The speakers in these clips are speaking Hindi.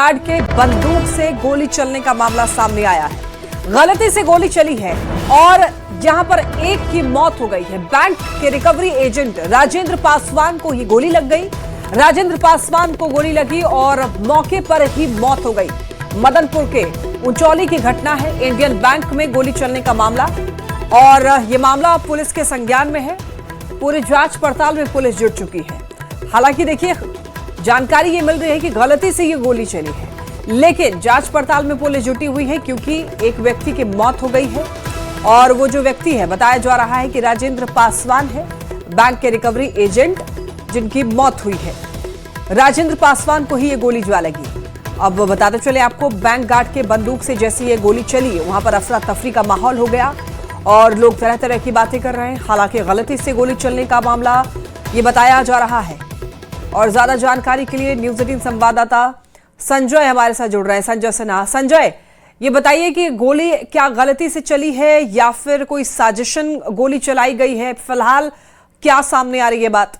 गार्ड के बंदूक से गोली चलने का मामला सामने आया है। गलती से गोली चली है और जहां पर एक की मौत हो गई है। बैंक के रिकवरी एजेंट राजेंद्र पासवान को ही गोली लग गई। राजेंद्र पासवान को गोली लगी और मौके पर ही मौत हो गई। मदनपुर के उंचौली की घटना है। इंडियन बैंक में गोली चलने का मामला और यह मामला पुलिस के संज्ञान में है। पूरी जांच पड़ताल में पुलिस जुट चुकी है। हालांकि देखिए, जानकारी ये मिल रही है कि गलती से ये गोली चली है, लेकिन जांच पड़ताल में पुलिस जुटी हुई है क्योंकि एक व्यक्ति की मौत हो गई है और वो जो व्यक्ति है बताया जा रहा है कि राजेंद्र पासवान है, बैंक के रिकवरी एजेंट जिनकी मौत हुई है। राजेंद्र पासवान को ही ये गोली जा लगी। अब बताते चले आपको, बैंक गार्ड के बंदूक से जैसे ये गोली चली, वहां पर अफरा तफरी का माहौल हो गया और लोग तरह तरह की बातें कर रहे हैं। हालांकि गलती से गोली चलने का मामला ये बताया जा रहा है। और ज्यादा जानकारी के लिए न्यूज़ 18 संवाददाता संजय हमारे साथ जुड़ रहे हैं। संजय सिन्हा, संजय ये बताइए कि गोली क्या गलती से चली है या फिर कोई साजिशन गोली चलाई गई है? फिलहाल क्या सामने आ रही है बात?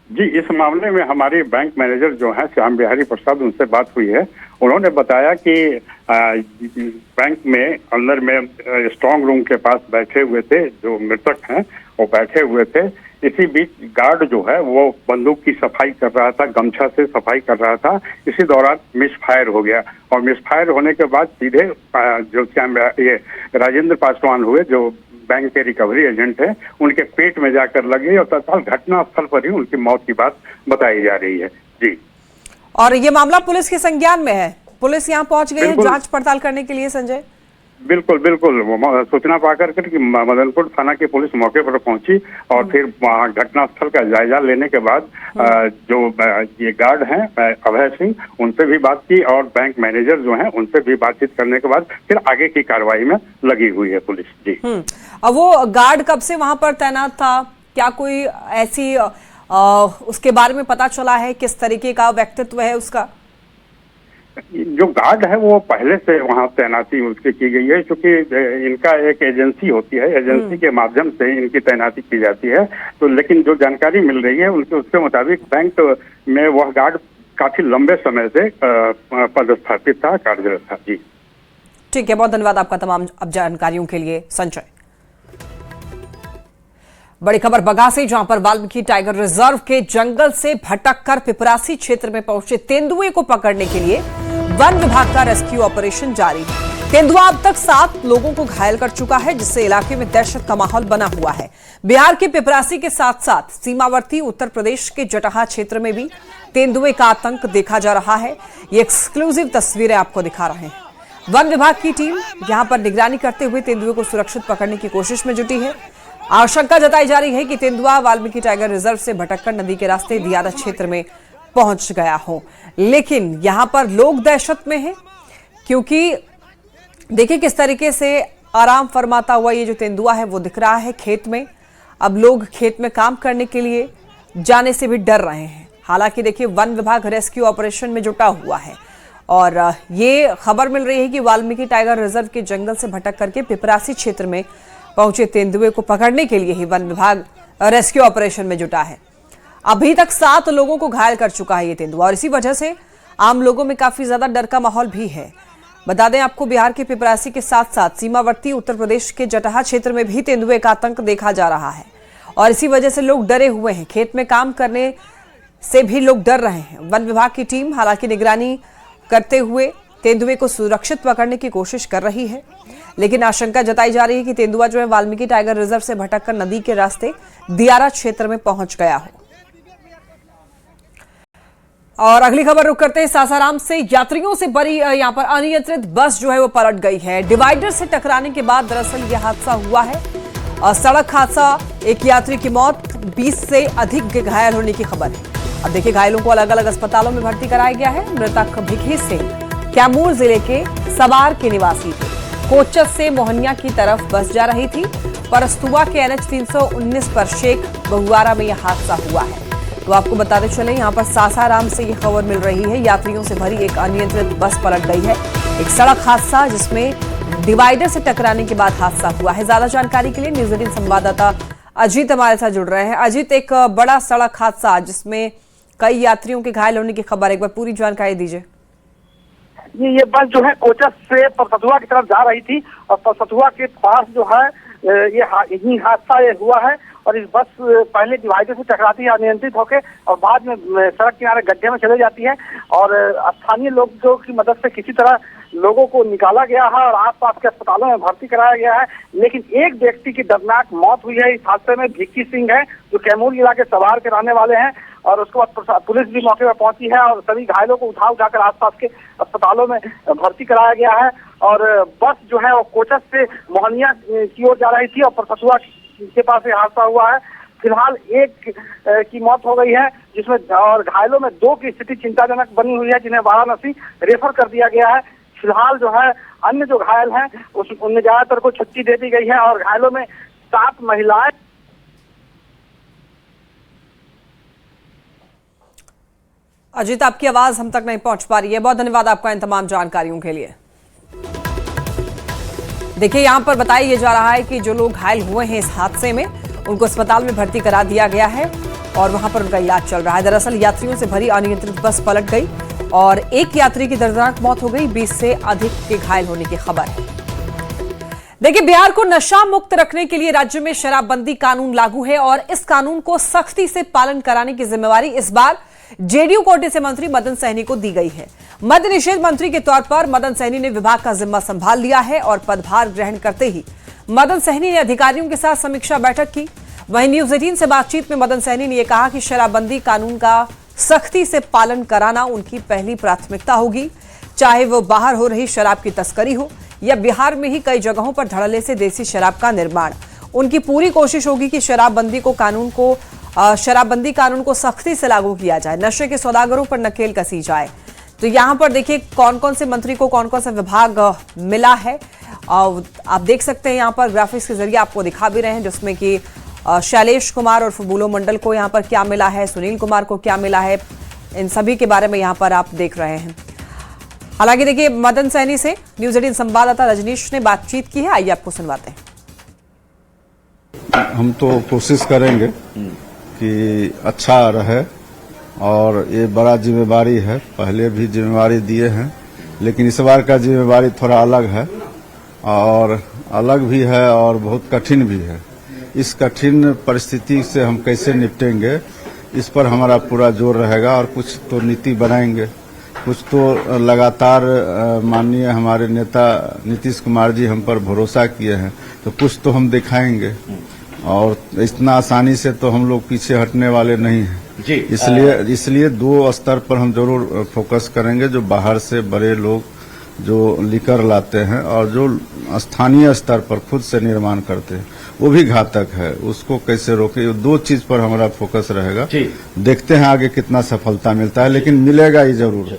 जी, इस मामले में हमारे बैंक मैनेजर जो हैं श्याम बिहारी प्रसाद, उनसे बात हुई है। उन्होंने बताया कि बैंक में अंदर में स्ट्रांग रूम के पास बैठे हुए थे जो मृतक हैं, वो बैठे हुए थे। इसी बीच गार्ड जो है वो बंदूक की सफाई कर रहा था, गमछा से सफाई कर रहा था। इसी दौरान मिसफायर हो गया और मिसफायर होने के बाद सीधे जो ये राजेंद्र पासवान हुए, जो बैंक के रिकवरी एजेंट है, उनके पेट में जाकर लगी और तत्काल घटना स्थल पर ही उनकी मौत की बात बताई जा रही है। जी, और ये मामला पुलिस के संज्ञान में है। पुलिस यहाँ पहुंच गई है जांच पड़ताल करने के लिए। संजय, बिल्कुल बिल्कुल, सूचना पाकर कि मदनपुर थाना की पुलिस मौके पर पहुंची और फिर वहाँ घटनास्थल का जायजा लेने के बाद जो ये गार्ड हैं अभय सिंह, उनसे भी बात की और बैंक मैनेजर जो हैं उनसे भी बातचीत करने के बाद फिर आगे की कार्रवाई में लगी हुई है पुलिस। जी, अब वो गार्ड कब से वहां पर तैनात था? क्या कोई ऐसी उसके बारे में पता चला है? किस तरीके का व्यक्तित्व है उसका? जो गार्ड है वो पहले से वहाँ तैनाती उसकी की गई है, क्योंकि इनका एक एजेंसी होती है, एजेंसी के माध्यम से इनकी तैनाती की जाती है। तो लेकिन जो जानकारी मिल रही है उसके मुताबिक बैंक में वह गार्ड काफी लंबे समय से पदस्थापित था, कार्यरत था। जी ठीक है, बहुत धन्यवाद आपका तमाम जानकारियों के लिए संजय। बड़ी खबर बगा से, जहां पर वाल्मीकि टाइगर रिजर्व के जंगल से भटककर पिपरासी क्षेत्र में पहुंचे तेंदुए को पकड़ने के लिए वन विभाग का रेस्क्यू ऑपरेशन जारी है। तेंदुआ अब तक 7 लोगों को घायल कर चुका है, जिससे इलाके में दहशत का माहौल बना हुआ है। बिहार के पिपरासी के साथ साथ सीमावर्ती उत्तर प्रदेश के जटहा क्षेत्र में भी तेंदुए का आतंक देखा जा रहा है। ये एक्सक्लूसिव तस्वीरें आपको दिखा रहे हैं। वन विभाग की टीम यहां पर निगरानी करते हुए तेंदुए को सुरक्षित पकड़ने की कोशिश में जुटी है। आशंका जताई जा रही है कि तेंदुआ वाल्मीकि टाइगर रिजर्व से भटककर नदी के रास्ते दियारा क्षेत्र में पहुंच गया हो, लेकिन यहां पर लोग दहशत में हैं क्योंकि देखिए किस तरीके से आराम फरमाता हुआ ये जो तेंदुआ है वो दिख रहा है खेत में। अब लोग खेत में काम करने के लिए जाने से भी डर रहे हैं। हालांकि देखिए, वन विभाग रेस्क्यू ऑपरेशन में जुटा हुआ है और ये खबर मिल रही है कि वाल्मीकि टाइगर रिजर्व के जंगल से भटक करके पिपरासी क्षेत्र में पहुंचे तेंदुए को पकड़ने के लिए ही वन विभाग रेस्क्यू ऑपरेशन में जुटा है। अभी तक 7 लोगों को घायल कर चुका है ये तेंदुआ और इसी वजह से आम लोगों में काफी ज्यादा डर का माहौल भी है। बता दें आपको, बिहार के पिपरासी के साथ साथ सीमावर्ती उत्तर प्रदेश के जटहा क्षेत्र में भी तेंदुए का आतंक देखा जा रहा है और इसी वजह से लोग डरे हुए हैं। खेत में काम करने से भी लोग डर रहे हैं। वन विभाग की टीम हालांकि निगरानी करते हुए तेंदुए को सुरक्षित पकड़ने की कोशिश कर रही है, लेकिन आशंका जताई जा रही है कि तेंदुआ जो है वाल्मीकि टाइगर रिजर्व से भटककर नदी के रास्ते दियारा क्षेत्र में पहुंच गया हो। और अगली खबर रुक करते हैं सासाराम से। यात्रियों से भरी यहां पर अनियंत्रित बस जो है वो पलट गई है। डिवाइडर से टकराने के बाद दरअसल यह हादसा हुआ है। सड़क हादसा, एक यात्री की मौत, 20 से अधिक के घायल होने की खबर है। अब देखिए, घायलों को अलग अलग अस्पतालों में भर्ती कराया गया है। मृतक भिखी सिंह कैमूर जिले के सवार के निवासी थे। कोचस से मोहनिया की तरफ बस जा रही थी। परस्तुआ के NH 319 पर शेख बहुआरा में यह हादसा हुआ है। तो आपको बताते चले, यहाँ पर सासाराम से यह खबर मिल रही है। यात्रियों से भरी एक अनियंत्रित बस पलट गई है। एक सड़क हादसा जिसमें डिवाइडर से टकराने के बाद हादसा हुआ है। ज्यादा जानकारी के लिए न्यूज़ 18 संवाददाता अजीत हमारे साथ जुड़ रहे हैं। अजीत, एक बड़ा सड़क हादसा जिसमें कई यात्रियों के घायल होने की खबर, एक बार पूरी जानकारी दीजिए। ये बस जो है कोचस से परसथुआ की तरफ जा रही थी और परसथुआ के पास जो है यही हादसा ये हुआ है। और इस बस पहले डिवाइडर से टकराती है अनियंत्रित होकर और बाद में सड़क किनारे गड्ढे में चले जाती है। और स्थानीय लोगों की मदद से किसी तरह लोगों को निकाला गया है और आसपास के अस्पतालों में भर्ती कराया गया है। लेकिन एक व्यक्ति की दर्दनाक मौत हुई है इस हादसे में। भिक्की सिंह है जो कैमूर जिला के सवार के रहने वाले हैं और उसके बाद पुलिस भी मौके पर पहुंची है और सभी घायलों को उठाकर आसपास के अस्पतालों में भर्ती कराया गया है। और बस जो है वो कोचस से मोहनिया की ओर जा रही थी और परसथुआ के पास ये हादसा हुआ है। फिलहाल एक की मौत हो गई है जिसमें और घायलों में 2 की स्थिति चिंताजनक बनी हुई है जिन्हें वाराणसी रेफर कर दिया गया है। फिलहाल जो है अन्य जो घायल हैं उनमें ज्यादातर को छुट्टी दे दी गई है और घायलों में 7 महिलाएं। अजीत, आपकी आवाज हम तक नहीं पहुंच पा रही है। बहुत धन्यवाद आपका इन तमाम जानकारियों के लिए। देखिए, यहां पर बताया जा रहा है कि जो लोग घायल हुए हैं इस हादसे में उनको अस्पताल में भर्ती करा दिया गया है और वहां पर उनका इलाज चल रहा है। दरअसल यात्रियों से भरी अनियंत्रित बस पलट गई और एक यात्री की दर्दनाक मौत हो गई। 20 से अधिक के घायल होने की खबर है। देखिए, बिहार को नशा मुक्त रखने के लिए राज्य में शराबबंदी कानून लागू है और इस कानून को सख्ती से पालन कराने की जिम्मेवारी इस बार जेडीयू कोटे से मंत्री मदन सहनी को दी गई है। मद्य निषेध मंत्री के तौर पर मदन सहनी ने विभाग का जिम्मा संभाल लिया है और पदभार ग्रहण करते ही मदन सहनी ने अधिकारियों के साथ समीक्षा बैठक की। वहीं न्यूज 18 से बातचीत में मदन सहनी ने यह कहा कि शराबबंदी कानून का सख्ती से पालन कराना उनकी पहली प्राथमिकता होगी, चाहे वो बाहर हो रही शराब की तस्करी हो या बिहार में ही कई जगहों पर धड़ल्ले से देसी शराब का निर्माण। उनकी पूरी कोशिश होगी कि शराबबंदी कानून को सख्ती से लागू किया जाए, नशे के सौदागरों पर नकेल कसी जाए। तो यहां पर देखिए कौन कौन से मंत्री को कौन कौन सा विभाग मिला है। आप देख सकते हैं यहां पर ग्राफिक्स के जरिए आपको दिखा भी रहे हैं, जिसमें कि शैलेश कुमार और फुबुलो मंडल को यहां पर क्या मिला है, सुनील कुमार को क्या मिला है, इन सभी के बारे में यहां पर आप देख रहे हैं। हालांकि देखिए, मदन सहनी से न्यूज 18 संवाददाता रजनीश ने बातचीत की है, आइए आपको सुनवाते हैं। हम तो कोशिश करेंगे कि अच्छा रहे और ये बड़ा जिम्मेवारी है। पहले भी जिम्मेवारी दिए हैं लेकिन इस बार का जिम्मेवारी थोड़ा अलग है और अलग भी है और बहुत कठिन भी है। इस कठिन परिस्थिति से हम कैसे निपटेंगे इस पर हमारा पूरा जोर रहेगा और कुछ तो नीति बनाएंगे, कुछ तो लगातार माननीय हमारे नेता नीतीश कुमार जी हम पर भरोसा किए हैं तो कुछ तो हम दिखाएंगे और इतना आसानी से तो हम लोग पीछे हटने वाले नहीं हैं जी। इसलिए 2 स्तर पर हम जरूर फोकस करेंगे। जो बाहर से बड़े लोग जो लिकर लाते हैं और जो स्थानीय स्तर पर खुद से निर्माण करते हैं वो भी घातक है, उसको कैसे रोके, 2 चीज पर हमारा फोकस रहेगा। देखते हैं आगे कितना सफलता मिलता है, लेकिन मिलेगा ही जरूर।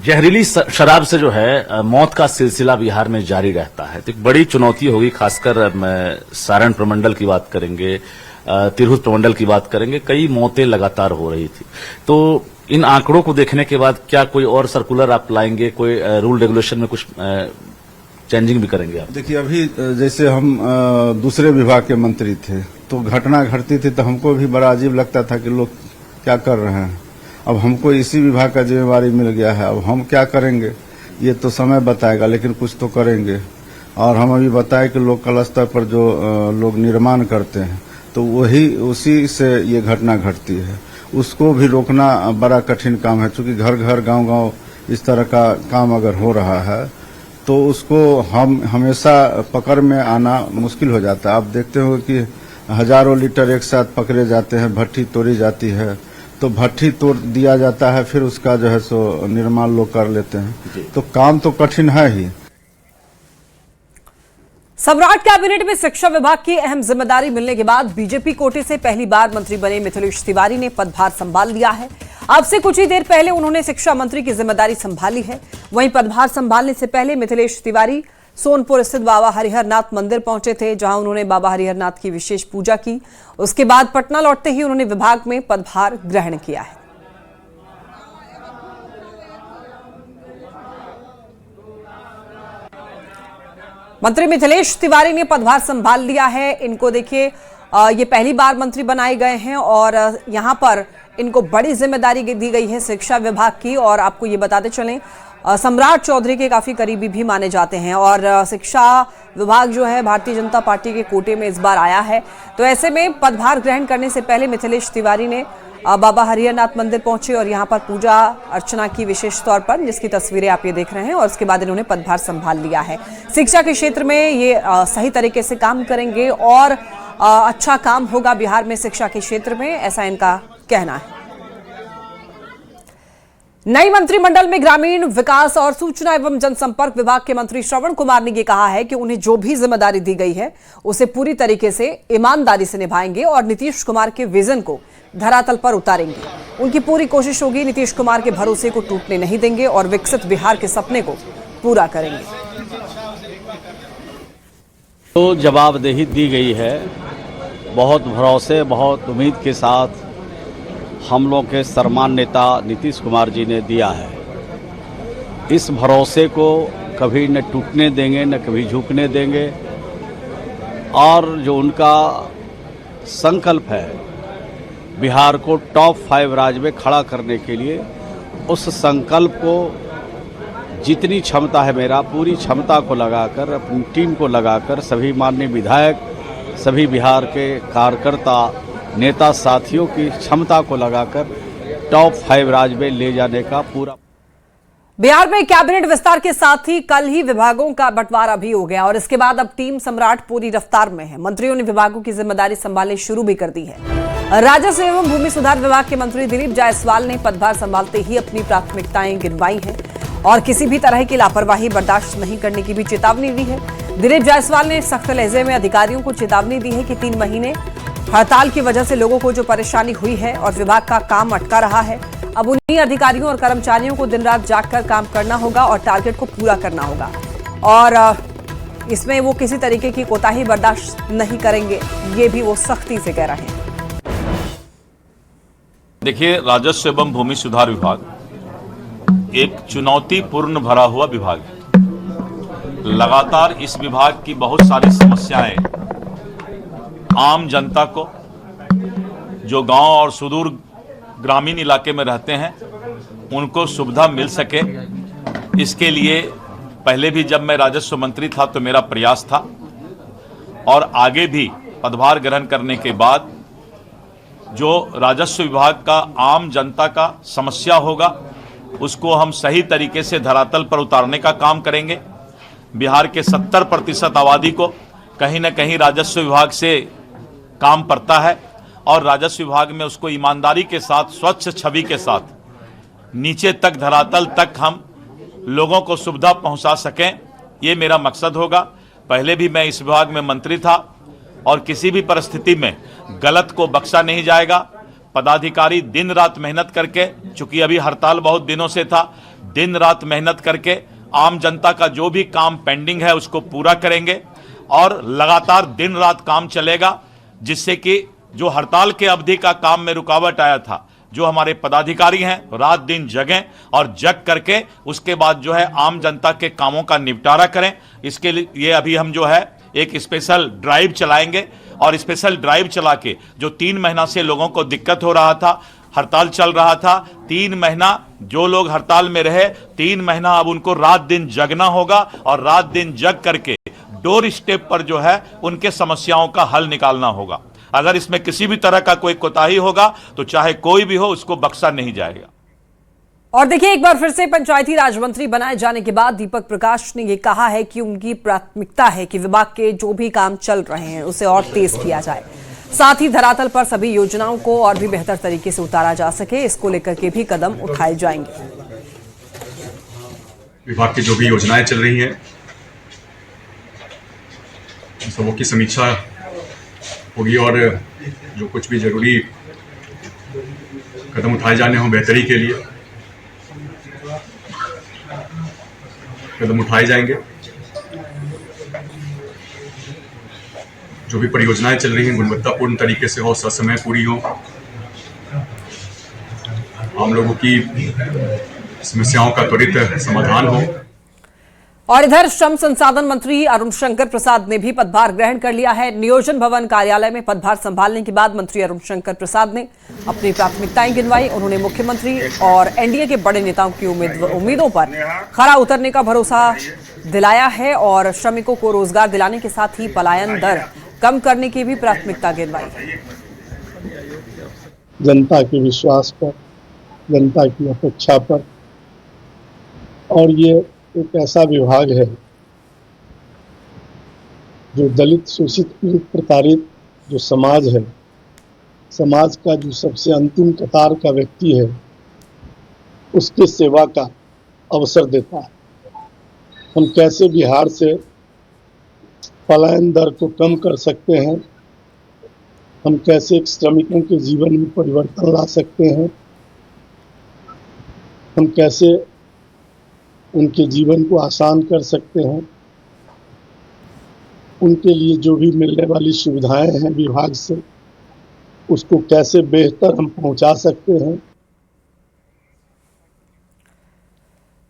जहरीली शराब से जो है मौत का सिलसिला बिहार में जारी रहता है, तो एक बड़ी चुनौती होगी। खासकर सारण प्रमंडल की बात करेंगे, तिरहुत प्रमंडल की बात करेंगे, कई मौतें लगातार हो रही थी। तो इन आंकड़ों को देखने के बाद क्या कोई और सर्कुलर आप लाएंगे, कोई रूल रेगुलेशन में कुछ चेंजिंग भी करेंगे आप? देखिए, अभी जैसे हम दूसरे विभाग के मंत्री थे तो घटना घटती थी तो हमको भी बड़ा अजीब लगता था कि लोग क्या कर रहे हैं। अब हमको इसी विभाग का जिम्मेवारी मिल गया है, अब हम क्या करेंगे ये तो समय बताएगा, लेकिन कुछ तो करेंगे। और हम अभी बताए कि लोकल स्तर पर जो लोग निर्माण करते हैं तो उसी से ये घटना घटती है, उसको भी रोकना बड़ा कठिन काम है। चूंकि घर घर गांव गांव इस तरह का काम अगर हो रहा है तो उसको हम हमेशा पकड़ में आना मुश्किल हो जाता है। आप देखते हो कि हजारों लीटर एक साथ पकड़े जाते हैं, भट्टी तोड़ी जाती है तो भट्टी तोड़ दिया जाता है, फिर उसका जो है सो निर्माण लोग कर लेते हैं, तो काम तो कठिन है ही। सम्राट कैबिनेट में शिक्षा विभाग की अहम जिम्मेदारी मिलने के बाद बीजेपी कोटे से पहली बार मंत्री बने मिथिलेश तिवारी ने पदभार संभाल लिया है। अब से कुछ ही देर पहले उन्होंने शिक्षा मंत्री की जिम्मेदारी संभाली है। वहीं पदभार संभालने से पहले मिथिलेश तिवारी सोनपुर स्थित बाबा हरिहरनाथ मंदिर पहुंचे थे, जहां उन्होंने बाबा हरिहरनाथ की विशेष पूजा की। उसके बाद पटना लौटते ही उन्होंने विभाग में पदभार ग्रहण किया है। मंत्री मिथिलेश तिवारी ने पदभार संभाल लिया है। इनको देखिए, ये पहली बार मंत्री बनाए गए हैं और यहां पर इनको बड़ी जिम्मेदारी दी गई है शिक्षा विभाग की। और आपको ये बताते चलें, सम्राट चौधरी के काफी करीबी भी माने जाते हैं और शिक्षा विभाग जो है भारतीय जनता पार्टी के कोटे में इस बार आया है। तो ऐसे में पदभार ग्रहण करने से पहले मिथिलेश तिवारी ने बाबा हरिहरनाथ मंदिर पहुंचे और यहां पर पूजा अर्चना की विशेष तौर पर, जिसकी तस्वीरें आप ये देख रहे हैं, और उसके बाद इन्होंने पदभार संभाल लिया है। शिक्षा के क्षेत्र में ये सही तरीके से काम करेंगे और अच्छा काम होगा बिहार में शिक्षा के क्षेत्र में, ऐसा इनका कहना है। नई मंत्रिमंडल में ग्रामीण विकास और सूचना एवं जनसंपर्क विभाग के मंत्री श्रवण कुमार ने यह कहा है कि उन्हें जो भी जिम्मेदारी दी गई है उसे पूरी तरीके से ईमानदारी से निभाएंगे और नीतीश कुमार के विजन को धरातल पर उतारेंगे। उनकी पूरी कोशिश होगी नीतीश कुमार के भरोसे को टूटने नहीं देंगे और विकसित बिहार के सपने को पूरा करेंगे। तो जवाबदेही दी गई है, बहुत भरोसे बहुत उम्मीद के साथ हम लोग के सम्मान नेता नीतीश कुमार जी ने दिया है। इस भरोसे को कभी न टूटने देंगे न कभी झुकने देंगे और जो उनका संकल्प है बिहार को टॉप 5 राज्य में खड़ा करने के लिए, उस संकल्प को जितनी क्षमता है मेरा पूरी क्षमता को लगाकर, अपनी टीम को लगाकर, सभी माननीय विधायक, सभी बिहार के कार्यकर्ता नेता साथियों की क्षमता को लगाकर टॉप 5 राज्य में ले जाने का पूरा। बिहार में कैबिनेट विस्तार के साथ ही कल ही विभागों का बंटवारा भी हो गया और इसके बाद अब टीम सम्राट पूरी रफ्तार में है। मंत्रियों ने विभागों की जिम्मेदारी संभालनी शुरू भी कर दी है। राजस्व एवं भूमि सुधार विभाग के मंत्री दिलीप जायसवाल ने पदभार संभालते ही अपनी प्राथमिकताएं गिनवाई हैं और किसी भी तरह की लापरवाही बर्दाश्त नहीं करने की भी चेतावनी दी है। दिलीप जायसवाल ने सख्त लहजे में अधिकारियों को चेतावनी दी है कि 3 महीने हड़ताल की वजह से लोगों को जो परेशानी हुई है और विभाग का काम अटका रहा है, अब उन्हीं अधिकारियों और कर्मचारियों को दिन रात जागकर काम करना होगा और टारगेट को पूरा करना होगा और इसमें वो किसी तरीके की कोताही बर्दाश्त नहीं करेंगे, ये भी वो सख्ती से कह रहे हैं। देखिए, राजस्व एवं भूमि सुधार विभाग एक चुनौतीपूर्ण भरा हुआ विभाग है। लगातार इस विभाग की बहुत सारी समस्याएं आम जनता को, जो गांव और सुदूर ग्रामीण इलाके में रहते हैं, उनको सुविधा मिल सके, इसके लिए पहले भी जब मैं राजस्व मंत्री था तो मेरा प्रयास था और आगे भी पदभार ग्रहण करने के बाद जो राजस्व विभाग का आम जनता का समस्या होगा उसको हम सही तरीके से धरातल पर उतारने का काम करेंगे। बिहार के 70% आबादी को कहीं न कहीं राजस्व विभाग से काम पड़ता है और राजस्व विभाग में उसको ईमानदारी के साथ, स्वच्छ छवि के साथ नीचे तक, धरातल तक हम लोगों को सुविधा पहुंचा सकें, ये मेरा मकसद होगा। पहले भी मैं इस विभाग में मंत्री था और किसी भी परिस्थिति में गलत को बख्शा नहीं जाएगा। पदाधिकारी दिन रात मेहनत करके, चूंकि अभी हड़ताल बहुत दिनों से था, दिन रात मेहनत करके आम जनता का जो भी काम पेंडिंग है उसको पूरा करेंगे और लगातार दिन रात काम चलेगा, जिससे कि जो हड़ताल के अवधि का काम में रुकावट आया था, जो हमारे पदाधिकारी हैं रात दिन जगें और जग करके उसके बाद जो है आम जनता के कामों का निपटारा करें। इसके लिए अभी हम जो है एक स्पेशल ड्राइव चलाएंगे और स्पेशल ड्राइव चला के जो 3 महीना से लोगों को दिक्कत हो रहा था, हड़ताल चल रहा था, 3 महीना जो लोग हड़ताल में रहे, 3 महीना अब उनको रात दिन जगना होगा और रात दिन जग करके डोर स्टेप पर जो है उनके समस्याओं का हल निकालना होगा। अगर इसमें किसी भी तरह का कोई कोताही होगा तो चाहे कोई भी हो उसको बख्शा नहीं जाएगा। और देखिए, एक बार फिर से पंचायती राज मंत्री बनाए जाने के बाद दीपक प्रकाश ने यह कहा है कि उनकी प्राथमिकता है कि विभाग के जो भी काम चल रहे हैं उसे और तेज किया जाए, साथ ही धरातल पर सभी योजनाओं को और भी बेहतर तरीके से उतारा जा सके, इसको लेकर के भी कदम उठाए जाएंगे। विभाग की जो भी योजनाएं चल रही हैं सबों की समीक्षा होगी और जो कुछ भी जरूरी कदम उठाए जाने हों बेहतरी के लिए कदम उठाए जाएंगे। जो भी परियोजनाएं चल रही हैं गुणवत्तापूर्ण तरीके से हो, ससमय पूरी हो, आम लोगों की समस्याओं का त्वरित समाधान हो। और इधर श्रम संसाधन मंत्री अरुण शंकर प्रसाद ने भी पदभार ग्रहण कर लिया है। नियोजन भवन कार्यालय में पदभार संभालने के बाद मंत्री अरुण शंकर प्रसाद ने अपनी प्राथमिकताएं गिनवाई। उन्होंने मुख्यमंत्री और एनडीए के बड़े नेताओं की उम्मीदों पर खरा उतरने का भरोसा दिलाया है और श्रमिकों को रोजगार दिलाने के साथ ही पलायन दर कम करने की भी प्राथमिकता गिनवाई है। जनता के विश्वास पर, जनता की अपेक्षा पर, और ये एक ऐसा विभाग है जो दलित, शोषित, पीड़ित, प्रताड़ित जो समाज है, समाज का जो सबसे अंतिम कतार का व्यक्ति है, उसके सेवा का अवसर देता है। हम कैसे बिहार से पलायन दर को कम कर सकते हैं, हम कैसे श्रमिकों के जीवन में परिवर्तन ला सकते हैं, हम कैसे उनके जीवन को आसान कर सकते हैं, उनके लिए जो भी मिलने वाली सुविधाएं हैं विभाग से, उसको कैसे बेहतर हम पहुंचा सकते हैं।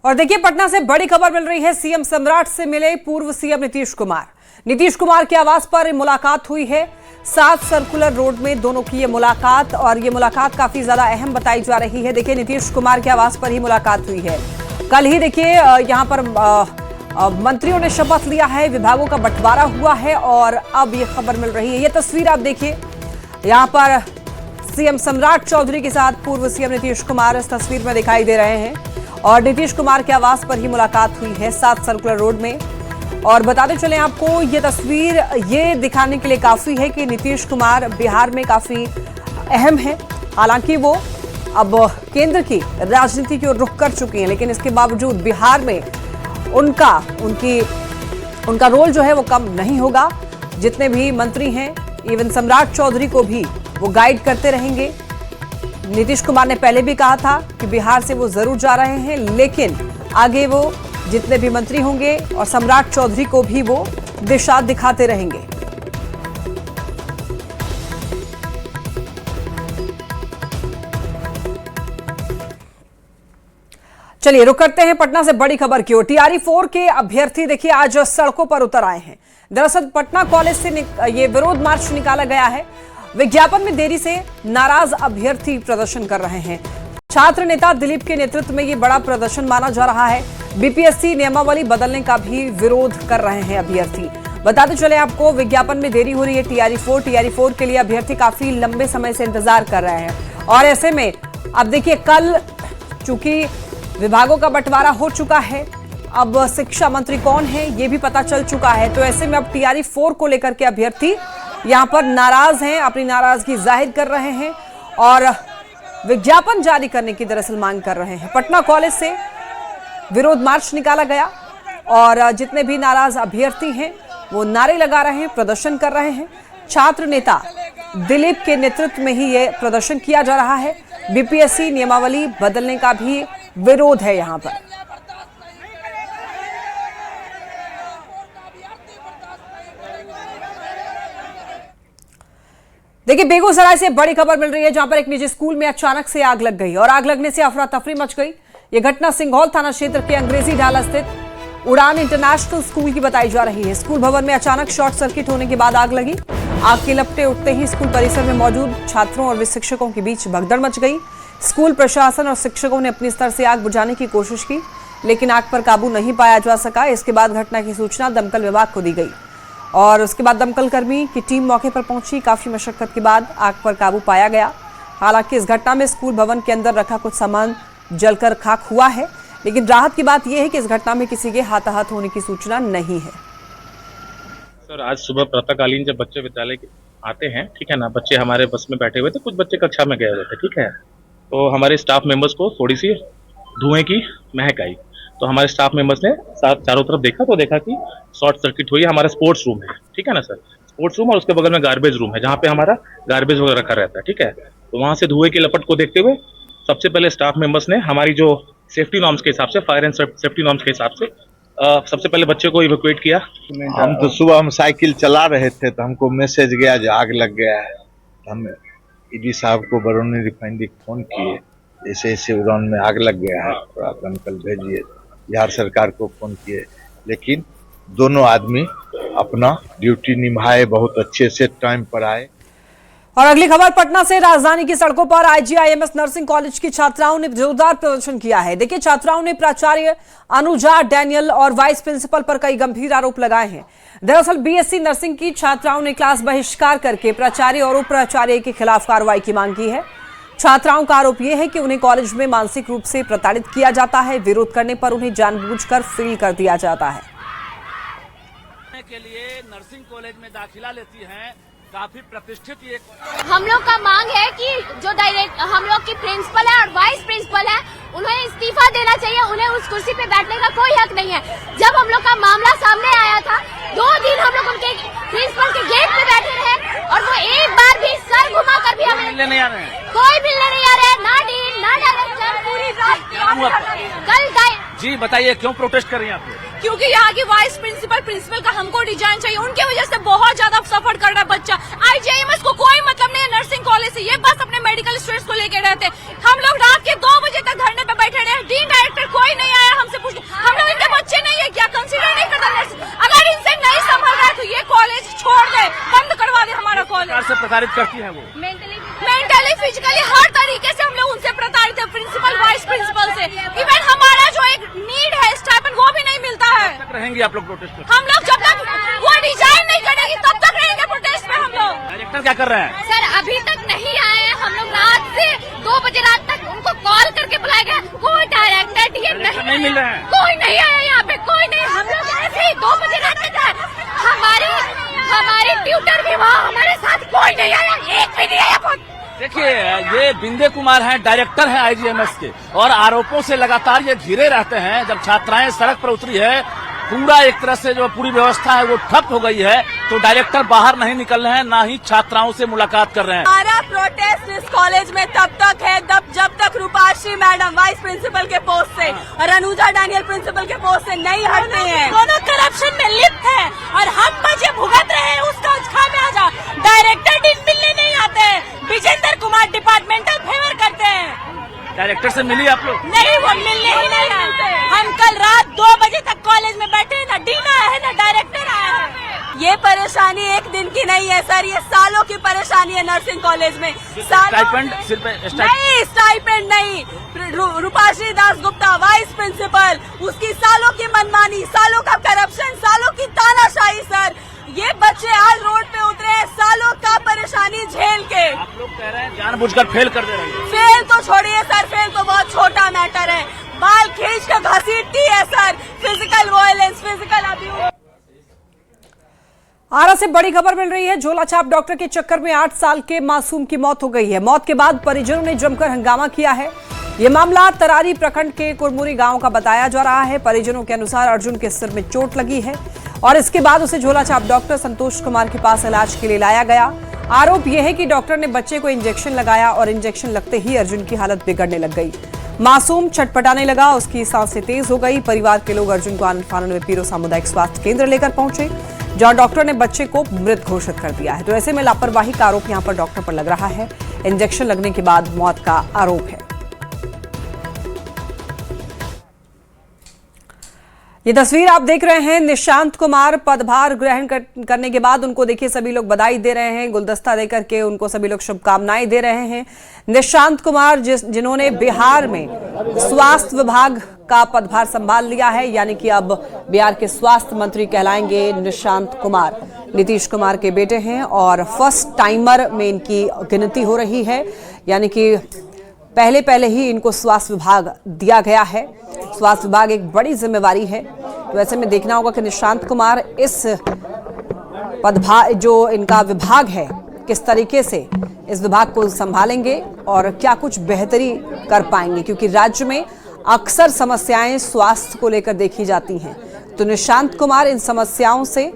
और देखिए, पटना से बड़ी खबर मिल रही है। सीएम सम्राट से मिले पूर्व सीएम नीतीश कुमार। नीतीश कुमार के आवास पर मुलाकात हुई है। 7 सर्कुलर रोड में दोनों की ये मुलाकात, और ये मुलाकात काफी ज्यादा अहम बताई जा रही है। देखिए, नीतीश कुमार के आवास पर ही मुलाकात हुई है। कल ही देखिए यहाँ पर मंत्रियों ने शपथ लिया है, विभागों का बंटवारा हुआ है और अब ये खबर मिल रही है। ये तस्वीर आप देखिए, यहाँ पर सीएम सम्राट चौधरी के साथ पूर्व सीएम नीतीश कुमार इस तस्वीर में दिखाई दे रहे हैं और नीतीश कुमार के आवास पर ही मुलाकात हुई है 7 सर्कुलर रोड में। और बताते चलें आपको, ये तस्वीर ये दिखाने के लिए काफी है कि नीतीश कुमार बिहार में काफी अहम है। हालांकि वो अब केंद्र की राजनीति की ओर रुख कर चुके हैं, लेकिन इसके बावजूद बिहार में उनका रोल जो है वो कम नहीं होगा। जितने भी मंत्री हैं, इवन सम्राट चौधरी को भी वो गाइड करते रहेंगे। नीतीश कुमार ने पहले भी कहा था कि बिहार से वो जरूर जा रहे हैं, लेकिन आगे वो जितने भी मंत्री होंगे और सम्राट चौधरी को भी वो दिशा दिखाते रहेंगे। चलिए रुक करते हैं पटना से बड़ी खबर की ओर। टीआरई 4 के अभ्यर्थी देखिए आज सड़कों पर उतर आए हैं। दरअसल पटना कॉलेज से ये विरोध मार्च निकाला गया है। विज्ञापन में देरी से नाराज अभ्यर्थी प्रदर्शन कर रहे हैं। छात्र नेता दिलीप के नेतृत्व में ये बड़ा प्रदर्शन माना जा रहा है। बीपीएससी नियमावली बदलने का भी विरोध कर रहे हैं अभ्यर्थी। बताते चले आपको, विज्ञापन में देरी हो रही है। टीआरई 4 के लिए अभ्यर्थी काफी लंबे समय से इंतजार कर रहे हैं और ऐसे में अब देखिए, कल चूंकि विभागों का बंटवारा हो चुका है, अब शिक्षा मंत्री कौन है ये भी पता चल चुका है। तो ऐसे में अब टीआरई 4 को लेकर के अभ्यर्थी यहां पर नाराज हैं, अपनी नाराजगी जाहिर कर रहे हैं और विज्ञापन जारी करने की दरअसल मांग कर रहे हैं। पटना कॉलेज से विरोध मार्च निकाला गया और जितने भी नाराज अभ्यर्थी हैं वो नारे लगा रहे हैं, प्रदर्शन कर रहे हैं। छात्र नेता दिलीप के नेतृत्व में ही ये प्रदर्शन किया जा रहा है। बीपीएससी नियमावली बदलने का भी विरोध है यहां पर। देखिए, बेगूसराय से बड़ी खबर मिल रही है, जहां पर एक निजी स्कूल में अचानक से आग लग गई और आग लगने से अफरा तफरी मच गई। यह घटना सिंघौल थाना क्षेत्र के अंग्रेजी ढाला स्थित उड़ान इंटरनेशनल स्कूल की बताई जा रही है। स्कूल भवन में अचानक शॉर्ट सर्किट होने के बाद आग लगी। आग के लपटे उठते ही स्कूल परिसर में मौजूद छात्रों और शिक्षकों के बीच भगदड़ मच गई। स्कूल प्रशासन और शिक्षकों ने अपने स्तर से आग बुझाने की कोशिश की, लेकिन आग पर काबू नहीं पाया जा सका। इसके बाद घटना की सूचना दमकल विभाग को दी गई और उसके बाद दमकल कर्मी की टीम मौके पर पहुंची। काफी मशक्कत के बाद आग पर काबू पाया गया। हालांकि इस घटना में स्कूल भवन के अंदर रखा कुछ सामान जलकर खाक हुआ है, लेकिन राहत की बात यह है कि इस घटना में किसी के हाथाहाथ होने की सूचना नहीं है। सर, आज सुबह प्रातःकालीन जब बच्चे विद्यालय आते हैं, ठीक है ना, बच्चे हमारे बस में बैठे हुए थे, कुछ बच्चे कक्षा में गए हुए थे, ठीक है। तो हमारे स्टाफ मेंबर्स को थोड़ी सी धुएं की महक आई, तो हमारे स्टाफ मेंबर्स ने चारों तरफ देखा तो देखा कि शॉर्ट सर्किट हुई। हमारा स्पोर्ट्स रूम है, ठीक है ना सर, स्पोर्ट्स रूम, और उसके बगल में गार्बेज रूम है जहाँ पे हमारा गार्बेज वगैरह रखा रहता है, ठीक है। तो वहाँ से धुएं की लपट को देखते हुए सबसे पहले स्टाफ मेंबर्स ने हमारी जो सेफ्टी नॉर्म्स के हिसाब से, फायर एंड सेफ्टी नॉर्म्स के हिसाब से सबसे पहले बच्चे को इवैक्यूएट किया। हम तो सुबह हम साइकिल चला रहे थे तो हमको मैसेज गया जो आग लग गया है। हम ईडी साहब को बरौनी रिफाइनरी फोन किए, ऐसे ऐसे उड़ान में आग लग गया है, थोड़ा दमकल भेजिए। बिहार सरकार को फोन किए, लेकिन दोनों आदमी अपना ड्यूटी निभाए, बहुत अच्छे से टाइम पर आए। और अगली खबर पटना से। राजधानी की सड़कों पर IGIMS नर्सिंग कॉलेज की छात्राओं ने जोरदार प्रदर्शन किया है। देखिए, छात्राओं ने प्राचार्य अनुजा डैनियल और वाइस प्रिंसिपल पर कई गंभीर आरोप लगाए हैं। दरअसल BSc नर्सिंग की छात्राओं ने क्लास बहिष्कार करके प्राचार्य और उप प्राचार्य के खिलाफ कार्रवाई की मांग की है। छात्राओं का आरोप यह है कि उन्हें कॉलेज में मानसिक रूप से प्रताड़ित किया जाता है। विरोध करने पर उन्हें जानबूझकर फेल कर दिया जाता है। के लिए नर्सिंग कॉलेज में दाखिला लेती हैं, काफी प्रतिष्ठित ये। हम लोग का मांग है कि जो हम लोग की प्रिंसिपल है और वाइस प्रिंसिपल है, उन्हें इस्तीफा देना चाहिए। उन्हें उस कुर्सी पे बैठने का कोई हक नहीं है। जब हम लोग का मामला सामने आया था, 2 दिन हम लोग उनके प्रिंसिपल के गेट पे बैठे रहे और वो एक बार भी सर घुमा कर भी हमें मिलने नहीं आ रहे हैं। कोई मिलने नहीं आ रहे हैं, ना डीन ना डायरेक्टर। पूरी रात कल जी बताइए, क्यों प्रोटेस्ट कर रही हैं आप? क्योंकि यहाँ की वाइस प्रिंसिपल का हमको रिजाइन चाहिए। उनके वजह से बहुत ज्यादा सफर कर रहा है बच्चा। IGIMS को कोई मतलब नहीं है नर्सिंग कॉलेज से, ये बस अपने मेडिकल स्टूडेंट्स को लेके रहते। हम लोग रात के 2 बजे तक धरने पे बैठे रहे। डीन डायरेक्टर कोई नहीं आया हमसे पूछ। हम लोग इनके बच्चे नहीं है क्या? कंसिडर नहीं करता नर्सिंग? अगर इनसे नहीं संभल रहा है तो ये कॉलेज छोड़ दे, बंद करवा दे हमारा कॉलेज। से प्रताड़ित करती है वो मेंटली फिजिकली हर तरीके से हम लोग उनसे प्रताड़ित है, प्रिंसिपल वाइस प्रिंसिपल से। इवन हमारा जो एक नीड है स्टाइपेंड, वो भी नहीं मिलता है। कब तक रहेंगी आप लोग प्रोटेस्ट पे? हम लोग जब तक वो रिजाइन नहीं करेगी तब तक रहेंगे प्रोटेस्ट पे हम लोग। डायरेक्टर क्या कर रहे हैं? सर अभी तक नहीं आए हैं। हम लोग रात से 2 बजे रात तक उनको कॉल करके बुलाया गया, कोई डायरेक्टर DM नहीं मिल रहे हैं। कोई नहीं आया यहाँ पे, कोई नहीं। हम लोग ऐसे ही 2 बजे रात तक हमारी ट्यूटर भी वहाँ हमारे साथ, कोई नहीं आया, एक भी नहीं आया। देखिए, ये बिंदे कुमार हैं, डायरेक्टर हैं IGIMS के, और आरोपों से लगातार ये घिरे रहते हैं। जब छात्राएं सड़क पर उतरी है, पूरा एक तरह से जो पूरी व्यवस्था है वो ठप हो गई है, तो डायरेक्टर बाहर नहीं निकल रहे हैं, ना ही छात्राओं से मुलाकात कर रहे हैं। हमारा प्रोटेस्ट इस कॉलेज में तब तक है जब तक रूपाश्री मैडम वाइस प्रिंसिपल के पोस्ट से और अनुजा डैनियल प्रिंसिपल के पोस्ट से नहीं हटते हैं। दोनों करप्शन में लिप्त है और हम बच्चे भुगत रहे हैं उसका खामियाजा। डायरेक्टर डीन मिलने नहीं आते, विजेंद्र कुमार डिपार्टमेंटल फेवर करते हैं। डायरेक्टर से मिली आप लोग? नहीं, वो मिलने ही नहीं आते। हम कल रात 2 बजे तक कॉलेज में बैठे, ना डीन आया है ना डायरेक्टर आया है। ये परेशानी एक दिन की नहीं है सर, ये सालों की परेशानी है नर्सिंग कॉलेज में। स्टाइपेंड सिर्फ नहीं, स्टाइपेंड नहीं। रूपाश्री दास गुप्ता वाइस प्रिंसिपल, उसकी सालों की मनमानी, सालों का करप्शन, सालों की तानाशाही। सर ये बच्चे आज रोड पे उतरे हैं सालों का परेशानी झेल के। आप लोग कह रहे हैं जानबूझकर फेल कर दे रहे हैं। फेल तो छोड़िए सर, फेल तो बहुत छोटा मैटर है। बाल खींच कर घसीटती है sir, physical violence, physical abuse. Arrah से बड़ी खबर मिल रही है। झोलाछाप डॉक्टर के चक्कर में 8 साल के मासूम की मौत हो गई है। मौत के बाद परिजनों ने जमकर हंगामा किया है। ये मामला तरारी प्रखंड के कुरमुरी गांव का बताया जा रहा है। परिजनों के अनुसार अर्जुन के सिर में चोट लगी है और इसके बाद उसे झोलाछाप डॉक्टर संतोष कुमार के पास इलाज के लिए लाया गया। आरोप यह है कि डॉक्टर ने बच्चे को इंजेक्शन लगाया और इंजेक्शन लगते ही अर्जुन की हालत बिगड़ने लग गई। मासूम छटपटाने लगा, उसकी सांसें तेज हो गई। परिवार के लोग अर्जुन को आनंद फानंद में पीरो सामुदायिक स्वास्थ्य केंद्र लेकर पहुंचे, जहां डॉक्टर ने बच्चे को मृत घोषित कर दिया है। तो ऐसे में लापरवाही का आरोप यहां पर डॉक्टर पर लग रहा है। इंजेक्शन लगने के बाद मौत का आरोप है। ये तस्वीर आप देख रहे हैं, निशांत कुमार पदभार ग्रहण करने के बाद उनको देखिए सभी लोग बधाई दे रहे हैं, गुलदस्ता देकर के उनको सभी लोग शुभकामनाएं दे रहे हैं। निशांत कुमार जिन्होंने बिहार में स्वास्थ्य विभाग का पदभार संभाल लिया है, यानी कि अब बिहार के स्वास्थ्य मंत्री कहलाएंगे निशांत कुमार। नीतीश कुमार के बेटे हैं और फर्स्ट टाइमर में इनकी गिनती हो रही है, यानी कि पहले ही इनको स्वास्थ्य विभाग दिया गया है। स्वास्थ्य विभाग एक बड़ी जिम्मेवारी है, तो ऐसे में देखना होगा कि निशांत कुमार इस पदभार जो इनका विभाग है किस तरीके से इस विभाग को संभालेंगे और क्या कुछ बेहतरी कर पाएंगे, क्योंकि राज्य में अक्सर समस्याएं स्वास्थ्य को लेकर देखी जाती हैं। तो निशांत कुमार इन समस्याओं से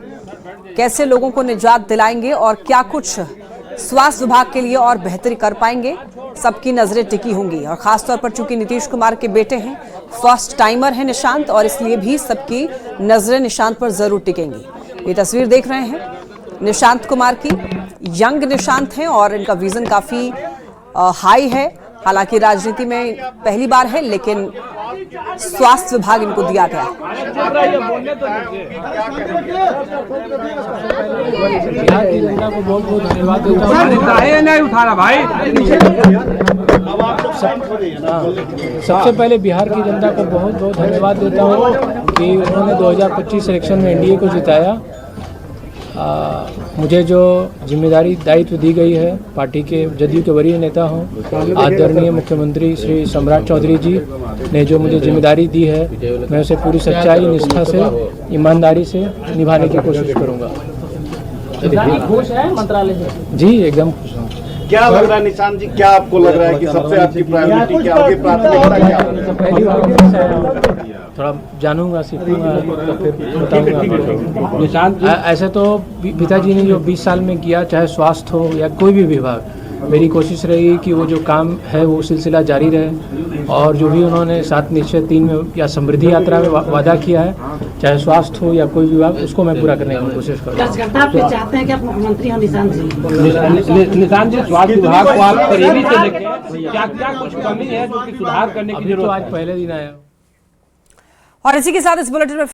कैसे लोगों को निजात दिलाएंगे और क्या कुछ स्वास्थ्य विभाग के लिए और बेहतरी कर पाएंगे, सबकी नजरें टिकी होंगी। और खासतौर पर चूंकि नीतीश कुमार के बेटे हैं, फर्स्ट टाइमर है निशांत, और इसलिए भी सबकी नजरें निशांत पर जरूर टिकेंगी। ये तस्वीर देख रहे हैं निशांत कुमार की, यंग निशांत हैं और इनका विजन काफी हाई है। हालांकि राजनीति में पहली बार है, लेकिन स्वास्थ्य विभाग इनको दिया गया। बिहार की जनता को बहुत बहुत धन्यवाद देता हूँ। सबसे पहले बिहार की जनता को बहुत बहुत धन्यवाद देता हूँ कि उन्होंने 2025 इलेक्शन में एनडीए को जिताया। मुझे जो जिम्मेदारी दायित्व दी गई है, पार्टी के जदयू के वरीय नेता हूँ, आदरणीय मुख्यमंत्री श्री सम्राट चौधरी जी ने जो मुझे जिम्मेदारी दी है, मैं उसे पूरी सच्चाई, निष्ठा से, ईमानदारी से निभाने की कोशिश करूँगा। खुश है मंत्रालय से? जी एकदम खुश हूँ। क्या लग रहा है निशांत जी, क्या आपको लग रहा है कि सबसे आपकी प्रायोरिटी क्या होगी, प्राथमिकता क्या होगी? पहली बार थोड़ा जानूंगा, सीखूंगा, तो फिर बताऊंगा। निशांत जी, ऐसे तो पिताजी ने जो 20 साल में किया, चाहे स्वास्थ्य हो या कोई भी विभाग, मेरी कोशिश रही कि वो जो काम है वो सिलसिला जारी रहे, और जो भी उन्होंने 7 निश्चय 3 में या समृद्धि यात्रा में वादा किया है, चाहे स्वास्थ्य हो या कोई विभाग, उसको मैं पूरा करने की कोशिश करूँगा। चाहते हैं कि आप मुख्यमंत्री हो निशांत जी? निशांत जी, स्वास्थ्य विभाग को आप करीबी से देखें, क्या कुछ कमी है जो कि सुधार करने की जरूरत है? आज पहले दिन आया। और इसी के साथ इस बुलेटिन में